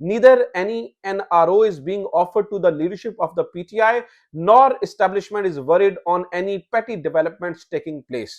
neither any NRO is being offered to the leadership of the PTI nor establishment is worried on any petty developments taking place।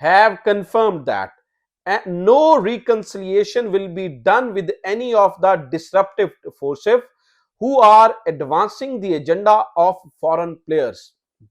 have confirmed that no reconciliation will be done with any of the disruptive forces who are advancing the agenda of foreign players।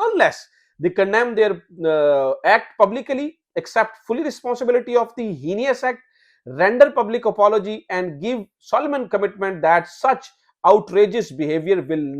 unless they condemn their act publicly, accept fully responsibility of the heinous act, render public apology and give solemn commitment that such outrageous behavior will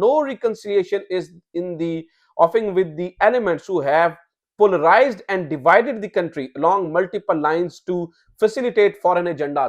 no reconciliation is in the offing with the elements who have polarized and divided the country along multiple lines to facilitate foreign agenda।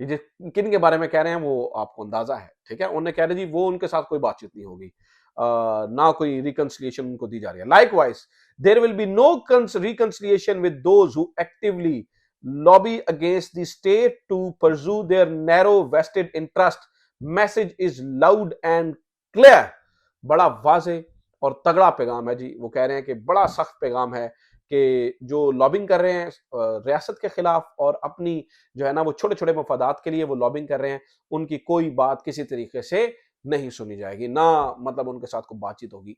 یہ کن کے بارے میں کہہ رہے ہیں وہ آپ کو اندازہ ہے, ٹھیک ہے. انہیں کہہ رہے جی وہ ان کے ساتھ کوئی بات چیت نہیں ہوگی, نہ کوئی ریکنسلیشن ان کو دی جا رہی ہے. Like wise there will be no reconciliation with those who actively lobby against the state to pursue their narrow vested interest. Message is loud and clear. بڑا واضح اور تگڑا پیغام ہے جی. وہ کہہ رہے ہیں کہ بڑا سخت پیغام ہے کہ جو لابنگ کر رہے ہیں ریاست کے خلاف اور اپنی جو ہے نا وہ چھوٹے چھوٹے مفادات کے لیے وہ لابنگ کر رہے ہیں, ان کی کوئی بات کسی طریقے سے نہیں سنی جائے گی, نہ مطلب ان کے ساتھ کوئی بات چیت ہوگی.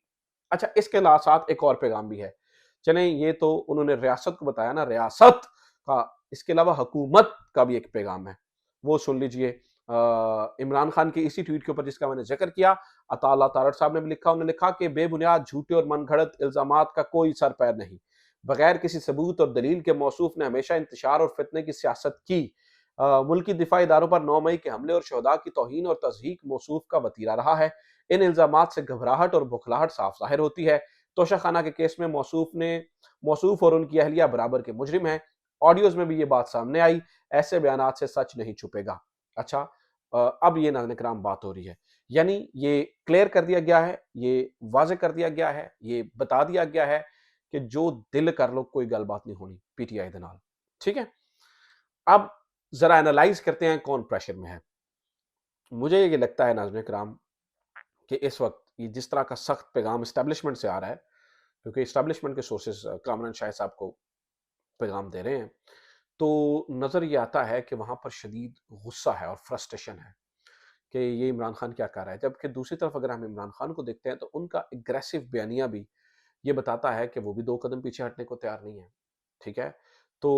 اچھا, اس کے ساتھ ایک اور پیغام بھی ہے. چلیں یہ تو انہوں نے ریاست کو بتایا نا, ریاست کا, اس کے علاوہ حکومت کا بھی ایک پیغام ہے, وہ سن لیجئے. عمران خان کی اسی ٹویٹ کے اوپر جس کا میں نے ذکر کیا, عطا اللہ تارڑ صاحب نے بھی لکھا, انہوں نے لکھا کہ بے بنیاد جھوٹے اور من گھڑت الزامات کا کوئی سر پیر نہیں. بغیر کسی ثبوت اور دلیل کے موصوف نے ہمیشہ انتشار اور فتنے کی سیاست کی. ملکی دفاعی اداروں پر 9 مئی کے حملے اور شہداء کی توہین اور تضحیک موصوف کا وتیرہ رہا ہے. ان الزامات سے گھبراہٹ اور بکھلاہٹ صاف ظاہر ہوتی ہے. توشہ خانہ کے کیس میں موصوف اور ان کی اہلیہ برابر کے مجرم ہیں. آڈیوز میں بھی یہ بات سامنے آئی, ایسے بیانات سے سچ نہیں چھپے گا. اچھا, اب یہ ناظرین کرام بات ہو رہی ہے, یعنی یہ کلیئر کر دیا گیا ہے, یہ واضح کر دیا گیا ہے, یہ بتا دیا گیا ہے کہ جو دل کر لو کوئی گل بات نہیں ہونی پی ٹی آئی دے نال, ٹھیک ہے. اب ذرا انالائز کرتے ہیں کون پریشر میں ہے. مجھے یہ لگتا ہے ناظرین کرام کہ اس وقت یہ جس طرح کا سخت پیغام اسٹیبلشمنٹ سے آ رہا ہے, کیونکہ اسٹیبلشمنٹ کے سورسز کامران شاہد صاحب کو پیغام دے رہے ہیں, تو نظر یہ آتا ہے کہ وہاں پر شدید غصہ ہے اور فرسٹریشن ہے کہ یہ عمران خان کیا کر رہا ہے. جبکہ دوسری طرف اگر ہم عمران خان کو دیکھتے ہیں تو ان کا اگریسو بیانیہ بھی یہ بتاتا ہے کہ وہ بھی 2 قدم پیچھے ہٹنے کو تیار نہیں ہے, ٹھیک ہے. تو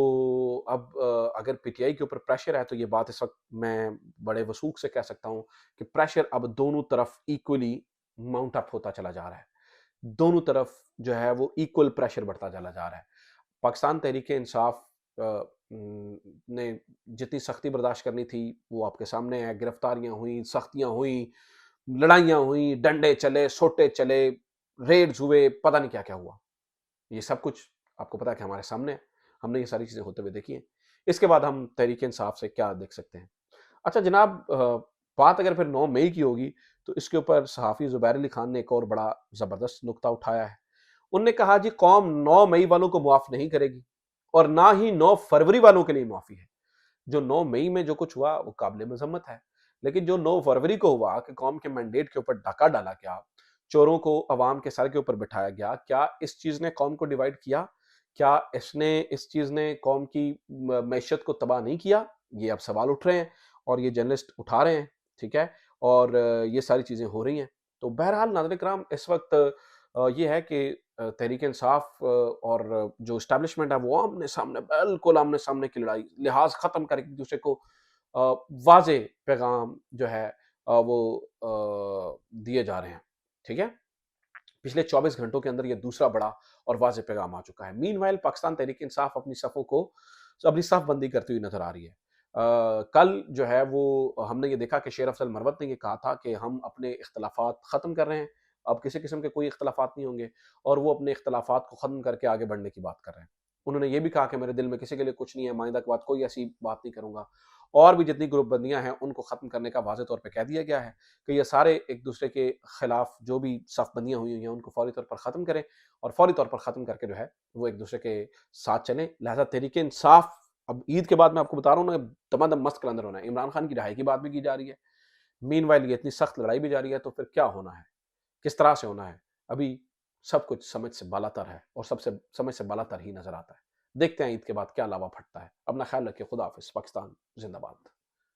اب اگر پی ٹی آئی کے اوپر پریشر ہے تو یہ بات اس وقت میں بڑے وثوق سے کہہ سکتا ہوں کہ پریشر اب دونوں طرف ایکولی ماؤنٹ اپ ہوتا چلا جا رہا ہے. دونوں طرف جو ہے وہ ایکول پریشر بڑھتا چلا جا رہا ہے. پاکستان تحریک انصاف نے جتنی سختی برداشت کرنی تھی وہ آپ کے سامنے ہے. گرفتاریاں ہوئیں, سختیاں ہوئیں, لڑائیاں ہوئیں, ڈنڈے چلے, سوٹے چلے, ریڈز ہوئے, پتہ نہیں کیا کیا ہوا. یہ سب کچھ آپ کو پتا ہے کہ ہمارے سامنے ہے, ہم نے یہ ساری چیزیں ہوتے ہوئے دیکھی ہیں. اس کے بعد ہم تحریک انصاف سے کیا دیکھ سکتے ہیں. اچھا جناب, بات اگر پھر 9 مئی کی ہوگی تو اس کے اوپر صحافی زبیر علی خان نے ایک اور بڑا زبردست نقطہ اٹھایا ہے. انہوں نے کہا جی قوم 9 مئی والوں کو معاف نہیں کرے گی اور نہ ہی 9 فروری والوں کے لیے معافی ہے. جو 9 مئی میں جو کچھ ہوا وہ قابل مذمت ہے, لیکن جو 9 فروری کو ہوا کہ قوم کے مینڈیٹ کے اوپر ڈاکہ ڈالا گیا, چوروں کو عوام کے سر کے اوپر بٹھایا گیا, کیا اس چیز نے قوم کو ڈیوائیڈ کیا؟ کیا اس چیز نے قوم کی معیشت کو تباہ نہیں کیا؟ یہ اب سوال اٹھ رہے ہیں اور یہ جرنلسٹ اٹھا رہے ہیں, ٹھیک ہے, اور یہ ساری چیزیں ہو رہی ہیں. تو بہرحال ناظرین کرام اس وقت یہ ہے کہ تحریک انصاف اور جو اسٹیبلشمنٹ ہے وہ آمنے سامنے, بالکل آمنے سامنے کی لڑائی, لحاظ ختم کر ایک دوسرے کو واضح پیغام جو ہے وہ دیے جا رہے ہیں, ٹھیک ہے. پچھلے 24 گھنٹوں کے اندر یہ دوسرا بڑا اور واضح پیغام آ چکا ہے. مین وائل پاکستان تحریک انصاف اپنی صف بندی کرتی ہوئی نظر آ رہی ہے. کل جو ہے وہ ہم نے یہ دیکھا کہ شیر افضل مروت نے یہ کہا تھا کہ ہم اپنے اختلافات ختم کر رہے ہیں, اب کسی قسم کے کوئی اختلافات نہیں ہوں گے, اور وہ اپنے اختلافات کو ختم کر کے آگے بڑھنے کی بات کر رہے ہیں. انہوں نے یہ بھی کہا کہ میرے دل میں کسی کے لیے کچھ نہیں ہے, مائندہ کے بعد کوئی ایسی بات نہیں کروں گا. اور بھی جتنی گروپ بندیاں ہیں ان کو ختم کرنے کا واضح طور پہ کہہ دیا گیا ہے کہ یہ سارے ایک دوسرے کے خلاف جو بھی صف بندیاں ہوئی ہیں ان کو فوری طور پر ختم کریں, اور فوری طور پر ختم کر کے جو ہے وہ ایک دوسرے کے ساتھ چلیں. لہذا تحریک انصاف اب عید کے بعد میں آپ کو بتا رہا ہوں نا دم مست کلندر ہونا ہے. عمران خان کی رہائی کی بات بھی کی جا رہی ہے, مین وائل یہ اتنی سخت لڑائی بھی جاری ہے, تو پھر کیا ہونا ہے, کس طرح سے ہونا ہے, ابھی سب کچھ سمجھ سے بالا تر ہے اور سمجھ سے بالا تر ہی نظر آتا ہے. دیکھتے ہیں عید کے بعد کیا لاوا پھٹتا ہے. اپنا خیال رکھیں, خدا حافظ. پاکستان زندہ باد.